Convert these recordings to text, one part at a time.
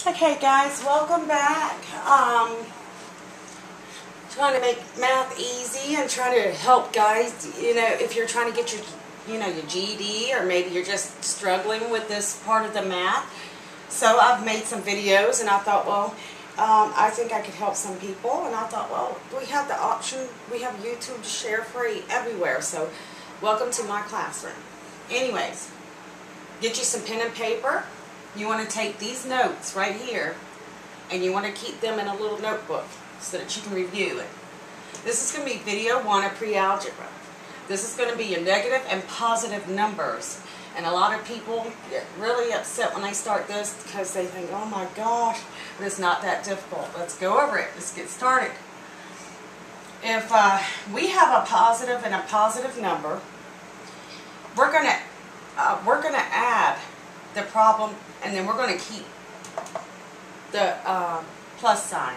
Okay guys, welcome back. Trying to make math easy and trying to help guys, if you're trying to get your GED, or maybe you're just struggling with this part of the math. So I've made some videos and I thought, well, I think I could help some people, and I thought, well, we have the option, we have YouTube to share free everywhere, so welcome to my classroom. Anyways, get you some pen and paper. You want to take these notes right here, and you want to keep them in a little notebook so that you can review it. This is going to be video 1 of pre-algebra. This is going to be your negative and positive numbers. And a lot of people get really upset when they start this because they think, oh my gosh, but it's not that difficult. Let's go over it. Let's get started. If we have a positive and a positive number, we're going to add the problem, and then we're going to keep the plus sign.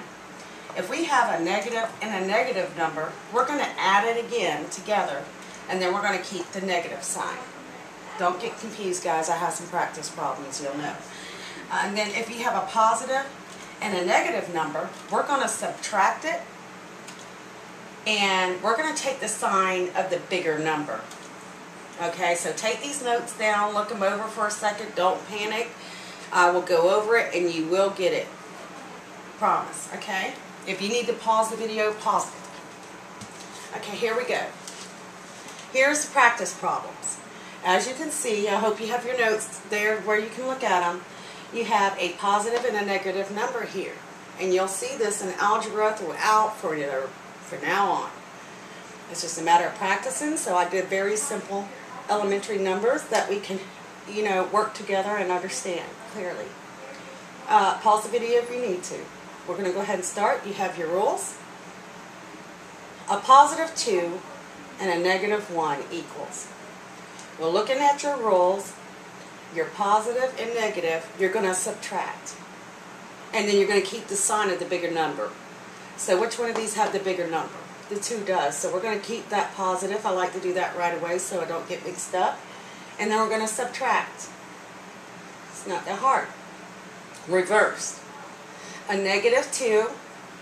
If we have a negative and a negative number, we're going to add it again together, and then we're going to keep the negative sign. Don't get confused, guys. I have some practice problems, you'll know. And then if you have a positive and a negative number, we're going to subtract it, and we're going to take the sign of the bigger number. Okay, so take these notes down, look them over for a second, don't panic. I will go over it and you will get it. Promise, okay? If you need to pause the video, pause it. Okay, here we go. Here's the practice problems. As you can see, I hope you have your notes there where you can look at them. You have a positive and a negative number here. And you'll see this in algebra throughout for now on. It's just a matter of practicing, so I did very simple elementary numbers that we can, work together and understand clearly. Pause the video if you need to. We're going to go ahead and start. You have your rules. A positive 2 and a negative 1 equals. Well, looking at your rules, your positive and negative, you're going to subtract. And then you're going to keep the sign of the bigger number. So which one of these have the bigger number? The 2 does. So we're going to keep that positive. I like to do that right away so I don't get mixed up. And then we're going to subtract. It's not that hard. Reversed. A negative 2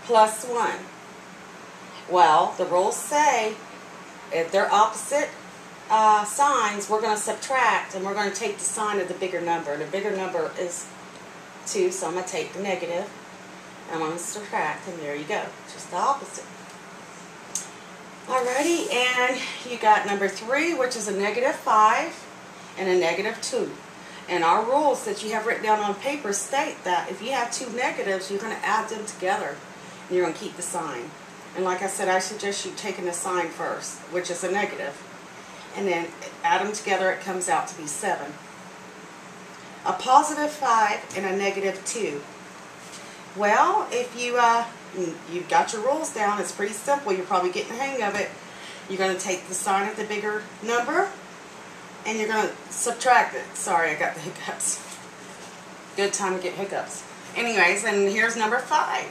plus 1. Well, the rules say if they're opposite signs, we're going to subtract, and we're going to take the sign of the bigger number. The bigger number is 2, so I'm going to take the negative. I'm going to subtract, and there you go. Just the opposite. Alrighty, and you got number 3, which is a negative 5 and a negative 2. And our rules that you have written down on paper state that if you have 2 negatives, you're going to add them together, and you're going to keep the sign. And like I said, I suggest you taking the sign first, which is a negative. And then add them together, it comes out to be 7. A positive 5 and a negative 2. Well, if you've got your rules down, it's pretty simple. You're probably getting the hang of it. You're going to take the sign of the bigger number, and you're going to subtract it. Sorry, I got the hiccups. Good time to get hiccups. Anyways, and here's number 5.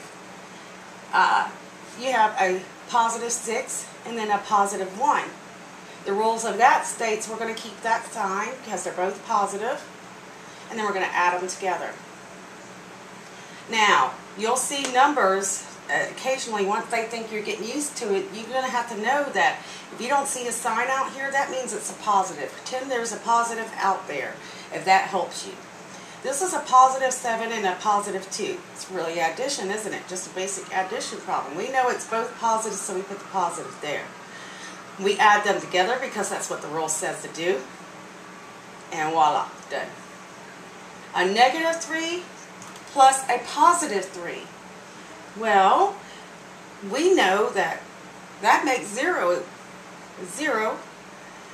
You have a positive 6 and then a positive 1. The rules of that states we're going to keep that sign because they're both positive, and then we're going to add them together. Now, you'll see numbers occasionally, once they think you're getting used to it, you're going to have to know that if you don't see a sign out here, that means it's a positive. Pretend there's a positive out there, if that helps you. This is a positive 7 and a positive 2. It's really addition, isn't it? Just a basic addition problem. We know it's both positive, so we put the positive there. We add them together because that's what the rule says to do. And voila, done. A negative 3 plus a positive 3. Well, we know that makes 0.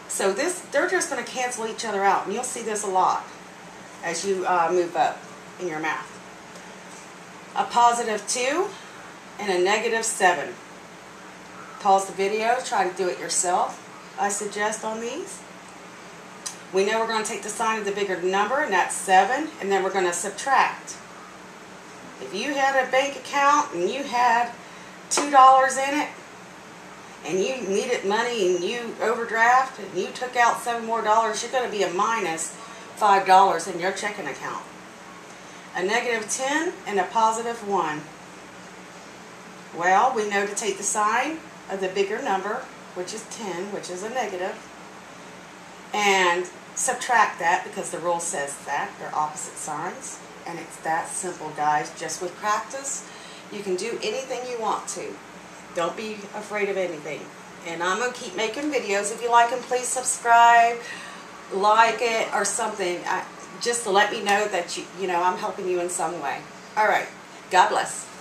So they're just going to cancel each other out. And you'll see this a lot as you move up in your math. A positive 2 and a negative 7. Pause the video, try to do it yourself, I suggest on these. We know we're going to take the sign of the bigger number, and that's 7, and then we're going to subtract. If you had a bank account and you had $2 in it, and you needed money and you overdraft and you took out $7 more, you're going to be a minus $5 in your checking account. a negative 10, and a positive 1. Well, we know to take the sign of the bigger number, which is 10, which is a negative, and subtract that because the rule says that. They're opposite signs. And it's that simple, guys. Just with practice, you can do anything you want to. Don't be afraid of anything. And I'm going to keep making videos. If you like them, please subscribe, like it, or something. Just to let me know that you know I'm helping you in some way. All right. God bless.